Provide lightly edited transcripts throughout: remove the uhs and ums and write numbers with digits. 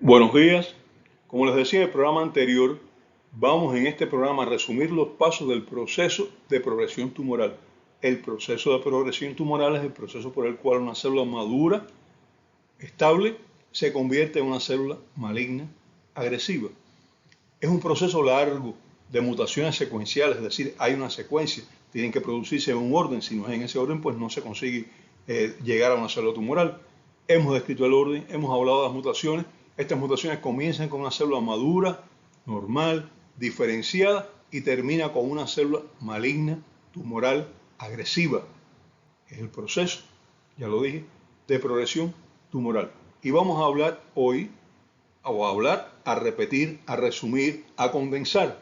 Buenos días. Como les decía en el programa anterior, vamos en este programa a resumir los pasos del proceso de progresión tumoral. El proceso de progresión tumoral es el proceso por el cual una célula madura, estable, se convierte en una célula maligna, agresiva. Es un proceso largo de mutaciones secuenciales, es decir, hay una secuencia, tienen que producirse en un orden, si no es en ese orden, pues no se consigue llegar a una célula tumoral. Hemos descrito el orden, hemos hablado de las mutaciones. Estas mutaciones comienzan con una célula madura, normal, diferenciada y termina con una célula maligna, tumoral, agresiva. Es el proceso, ya lo dije, de progresión tumoral. Y vamos a hablar hoy, o a hablar, a repetir, a resumir, a condensar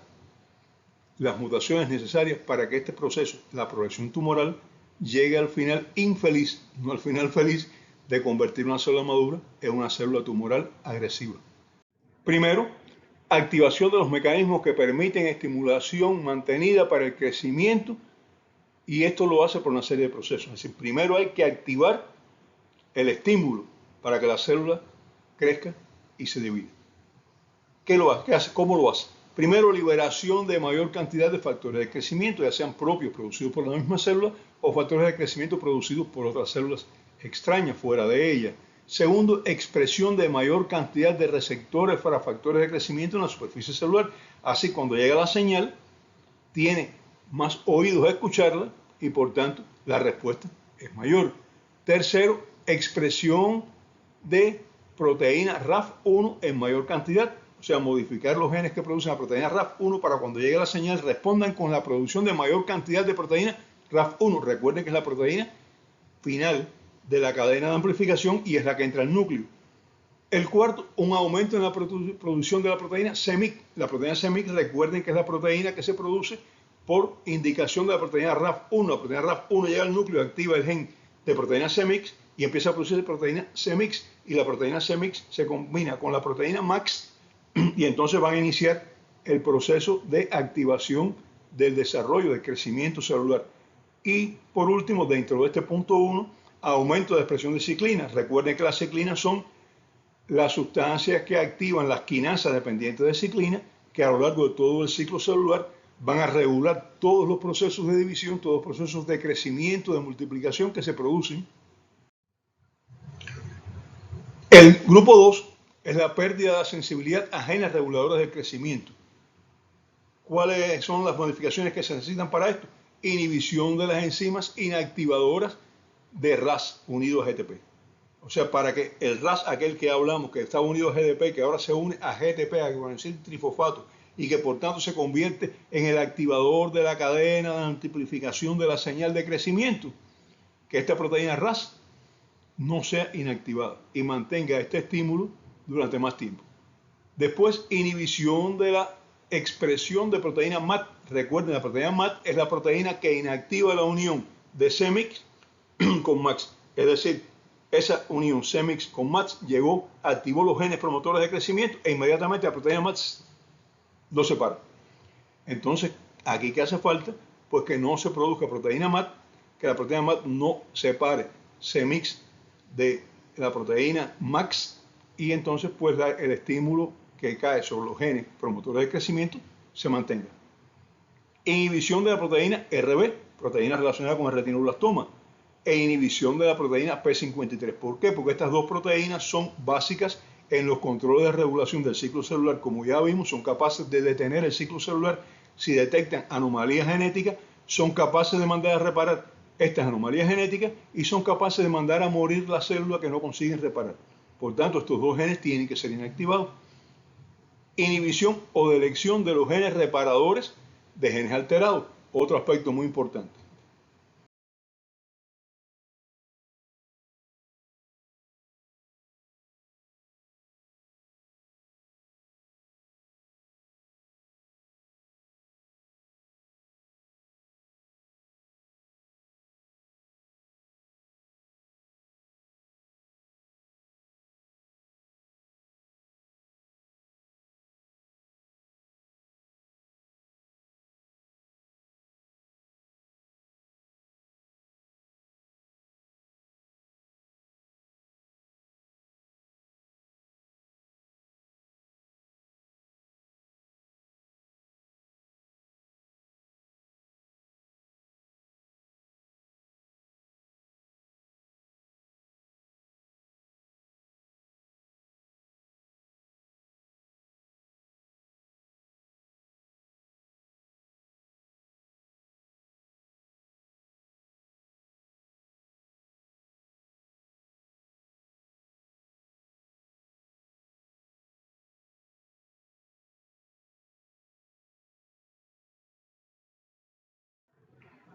las mutaciones necesarias para que este proceso, la progresión tumoral, llegue al final infeliz, no al final feliz, de convertir una célula madura en una célula tumoral agresiva. Primero, activación de los mecanismos que permiten estimulación mantenida para el crecimiento, y esto lo hace por una serie de procesos. Es decir, primero hay que activar el estímulo para que la célula crezca y se divida. ¿Qué lo hace? ¿Qué hace? ¿Cómo lo hace? Primero, liberación de mayor cantidad de factores de crecimiento, ya sean propios producidos por la misma célula o factores de crecimiento producidos por otras células extrañas fuera de ella. Segundo, expresión de mayor cantidad de receptores para factores de crecimiento en la superficie celular. Así, cuando llega la señal, tiene más oídos a escucharla y por tanto la respuesta es mayor. Tercero, expresión de proteína RAF1 en mayor cantidad, o sea, modificar los genes que producen la proteína RAF1 para cuando llegue la señal respondan con la producción de mayor cantidad de proteína RAF1. Recuerden que es la proteína final de la cadena de amplificación y es la que entra al núcleo. El cuarto, un aumento en la producción de la proteína CEMIC. La proteína CEMIC, recuerden que es la proteína que se produce por indicación de la proteína RAF1. La proteína RAF1 llega al núcleo, activa el gen de proteína CEMIX y empieza a producir proteína CEMIX. Y la proteína CEMIX se combina con la proteína MAX y entonces van a iniciar el proceso de activación del desarrollo, del crecimiento celular. Y por último, dentro de este punto 1, aumento de expresión de ciclinas. Recuerden que las ciclinas son las sustancias que activan las quinasas dependientes de ciclina, que a lo largo de todo el ciclo celular van a regular todos los procesos de división, todos los procesos de crecimiento, de multiplicación que se producen. El grupo 2 es la pérdida de sensibilidad a genes reguladores del crecimiento. ¿Cuáles son las modificaciones que se necesitan para esto? Inhibición de las enzimas inactivadoras de RAS unido a GTP. O sea, para que el RAS, aquel que hablamos, que está unido a GDP, que ahora se une a GTP, a guanosil trifosfato, y que por tanto se convierte en el activador de la cadena de amplificación de la señal de crecimiento, que esta proteína RAS no sea inactivada y mantenga este estímulo durante más tiempo. Después, inhibición de la expresión de proteína MAT. Recuerden, la proteína MAT es la proteína que inactiva la unión de CEMIX con MAX. Es decir, esa unión CEMIX con MAX llegó, activó los genes promotores de crecimiento e inmediatamente la proteína MAX lo separa. Entonces, aquí que hace falta, pues que no se produzca proteína MAT, que la proteína MAT no separe CEMIX de la proteína MAX y entonces pues el estímulo que cae sobre los genes promotores de crecimiento se mantenga. Inhibición de la proteína RB, proteína relacionada con el retinoblastoma, e inhibición de la proteína P53. ¿Por qué? Porque estas dos proteínas son básicas en los controles de regulación del ciclo celular. Como ya vimos, son capaces de detener el ciclo celular si detectan anomalías genéticas, son capaces de mandar a reparar estas anomalías genéticas y son capaces de mandar a morir la célula que no consiguen reparar. Por tanto, estos dos genes tienen que ser inactivados. Inhibición o delección de los genes reparadores de genes alterados, otro aspecto muy importante.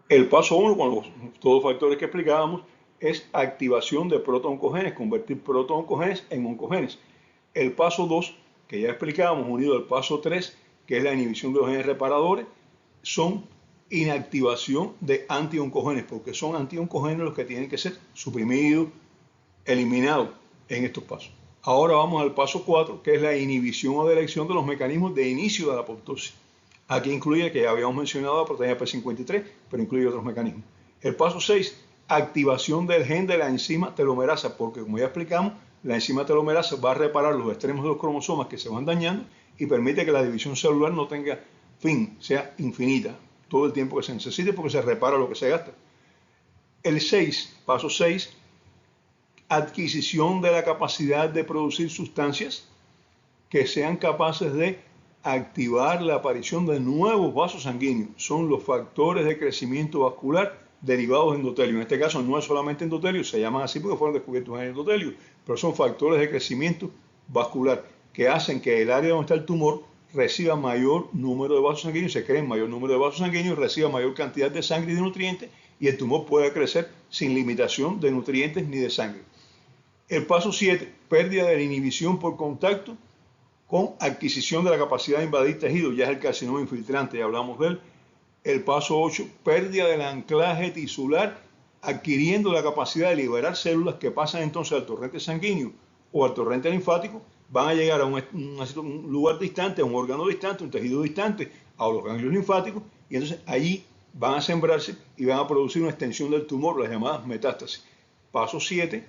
El paso 1, con todos los factores que explicábamos, es activación de protooncogenes, convertir protooncogenes en oncogenes. El paso 2, que ya explicábamos, unido al paso 3, que es la inhibición de los genes reparadores, son inactivación de antioncogenes, porque son antioncogenes los que tienen que ser suprimidos, eliminados en estos pasos. Ahora vamos al paso 4, que es la inhibición o delección de los mecanismos de inicio de la apoptosis. Aquí incluye, que ya habíamos mencionado, la proteína P53, pero incluye otros mecanismos. El paso 6, activación del gen de la enzima telomerasa, porque como ya explicamos, la enzima telomerasa va a reparar los extremos de los cromosomas que se van dañando y permite que la división celular no tenga fin, sea infinita, todo el tiempo que se necesite, porque se repara lo que se gasta. El 6, paso 6, adquisición de la capacidad de producir sustancias que sean capaces de activar la aparición de nuevos vasos sanguíneos. Son los factores de crecimiento vascular derivados de endotelio. En este caso no es solamente endotelio, se llaman así porque fueron descubiertos en el endotelio, pero son factores de crecimiento vascular que hacen que el área donde está el tumor reciba mayor número de vasos sanguíneos, se creen mayor número de vasos sanguíneos, reciba mayor cantidad de sangre y de nutrientes, y el tumor pueda crecer sin limitación de nutrientes ni de sangre. El paso 7, pérdida de la inhibición por contacto con adquisición de la capacidad de invadir tejido, ya es el carcinoma infiltrante, ya hablamos de él. El paso 8, pérdida del anclaje tisular, adquiriendo la capacidad de liberar células que pasan entonces al torrente sanguíneo o al torrente linfático, van a llegar a un lugar distante, a un órgano distante, un tejido distante, a los ganglios linfáticos, y entonces allí van a sembrarse y van a producir una extensión del tumor, las llamadas metástasis. Paso 7,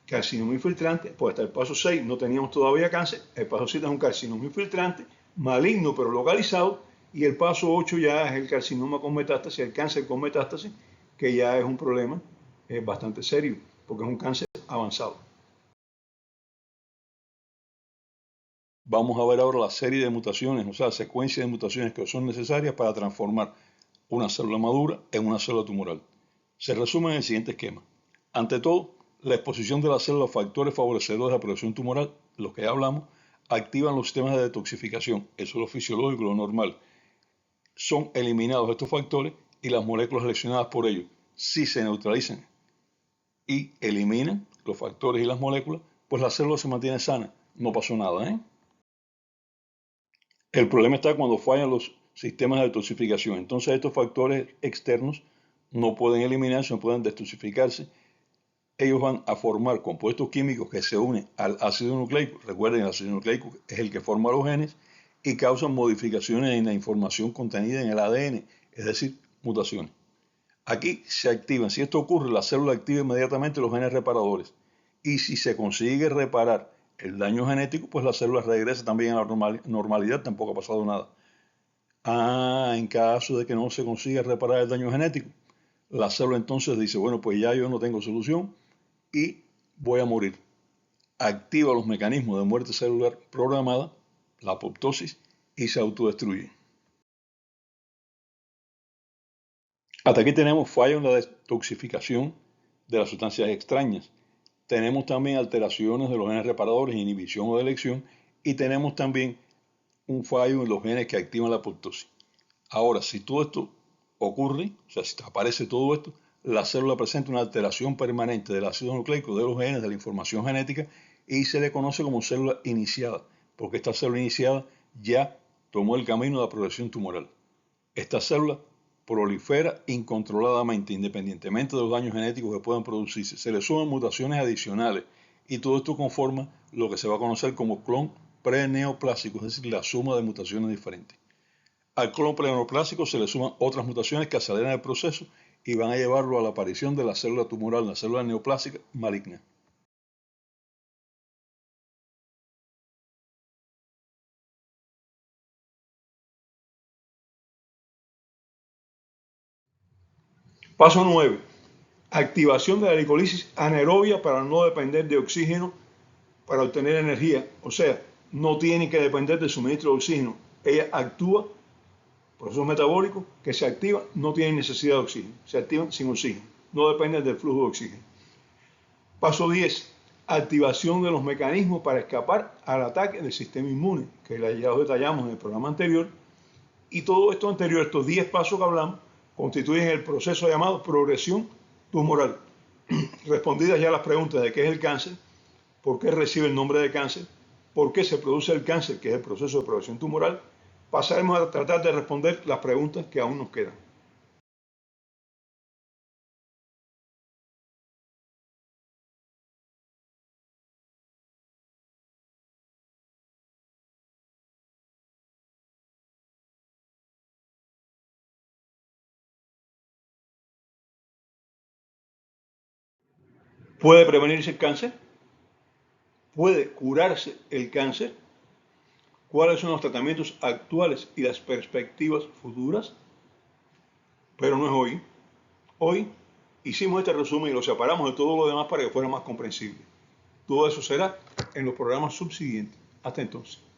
carcinoma infiltrante, pues hasta el paso 6 no teníamos todavía cáncer, el paso 7 es un carcinoma infiltrante, maligno pero localizado, y el paso 8 ya es el carcinoma con metástasis, el cáncer con metástasis, que ya es un problema bastante serio, porque es un cáncer avanzado. Vamos a ver ahora la serie de mutaciones, o sea, la secuencia de mutaciones que son necesarias para transformar una célula madura en una célula tumoral. Se resume en el siguiente esquema. Ante todo, la exposición de la célula a factores favorecedores de la progresión tumoral, los que ya hablamos, activan los sistemas de detoxificación, eso es lo fisiológico, lo normal. Son eliminados estos factores y las moléculas seleccionadas por ellos, si se neutralizan y eliminan los factores y las moléculas, pues la célula se mantiene sana, no pasó nada, ¿eh? El problema está cuando fallan los sistemas de detoxificación. Entonces estos factores externos no pueden eliminarse, no pueden detoxificarse. Ellos van a formar compuestos químicos que se unen al ácido nucleico. Recuerden, el ácido nucleico es el que forma los genes y causan modificaciones en la información contenida en el ADN, es decir, mutaciones. Aquí se activan, si esto ocurre, la célula activa inmediatamente los genes reparadores. Y si se consigue reparar el daño genético, pues la célula regresa también a la normalidad, tampoco ha pasado nada. En caso de que no se consiga reparar el daño genético, la célula entonces dice, bueno, pues ya yo no tengo solución y voy a morir. Activa los mecanismos de muerte celular programada, la apoptosis, y se autodestruye. Hasta aquí tenemos fallo en la detoxificación de las sustancias extrañas. Tenemos también alteraciones de los genes reparadores, inhibición o delección, y tenemos también un fallo en los genes que activan la apoptosis. Ahora, si todo esto ocurre, o sea, si aparece todo esto, la célula presenta una alteración permanente del ácido nucleico, de los genes, de la información genética, y se le conoce como célula iniciada, porque esta célula iniciada ya tomó el camino de la progresión tumoral. Esta célula prolifera incontroladamente, independientemente de los daños genéticos que puedan producirse. Se le suman mutaciones adicionales y todo esto conforma lo que se va a conocer como clon preneoplásico, es decir, la suma de mutaciones diferentes. Al clon preneoplásico se le suman otras mutaciones que aceleran el proceso y van a llevarlo a la aparición de la célula tumoral, la célula neoplásica maligna. Paso 9. Activación de la glicolisis anaerobia para no depender de oxígeno para obtener energía. O sea, no tiene que depender del suministro de oxígeno. Ella actúa, procesos metabólicos que se activan, no tienen necesidad de oxígeno. Se activan sin oxígeno. No dependen del flujo de oxígeno. Paso 10. Activación de los mecanismos para escapar al ataque del sistema inmune, que ya los detallamos en el programa anterior. Y todo esto anterior, estos 10 pasos que hablamos, constituyen el proceso llamado progresión tumoral. Respondidas ya las preguntas de qué es el cáncer, por qué recibe el nombre de cáncer, por qué se produce el cáncer, que es el proceso de progresión tumoral, pasaremos a tratar de responder las preguntas que aún nos quedan. ¿Puede prevenirse el cáncer? ¿Puede curarse el cáncer? ¿Cuáles son los tratamientos actuales y las perspectivas futuras? Pero no es hoy. Hoy hicimos este resumen y lo separamos de todo lo demás para que fuera más comprensible. Todo eso será en los programas subsiguientes. Hasta entonces.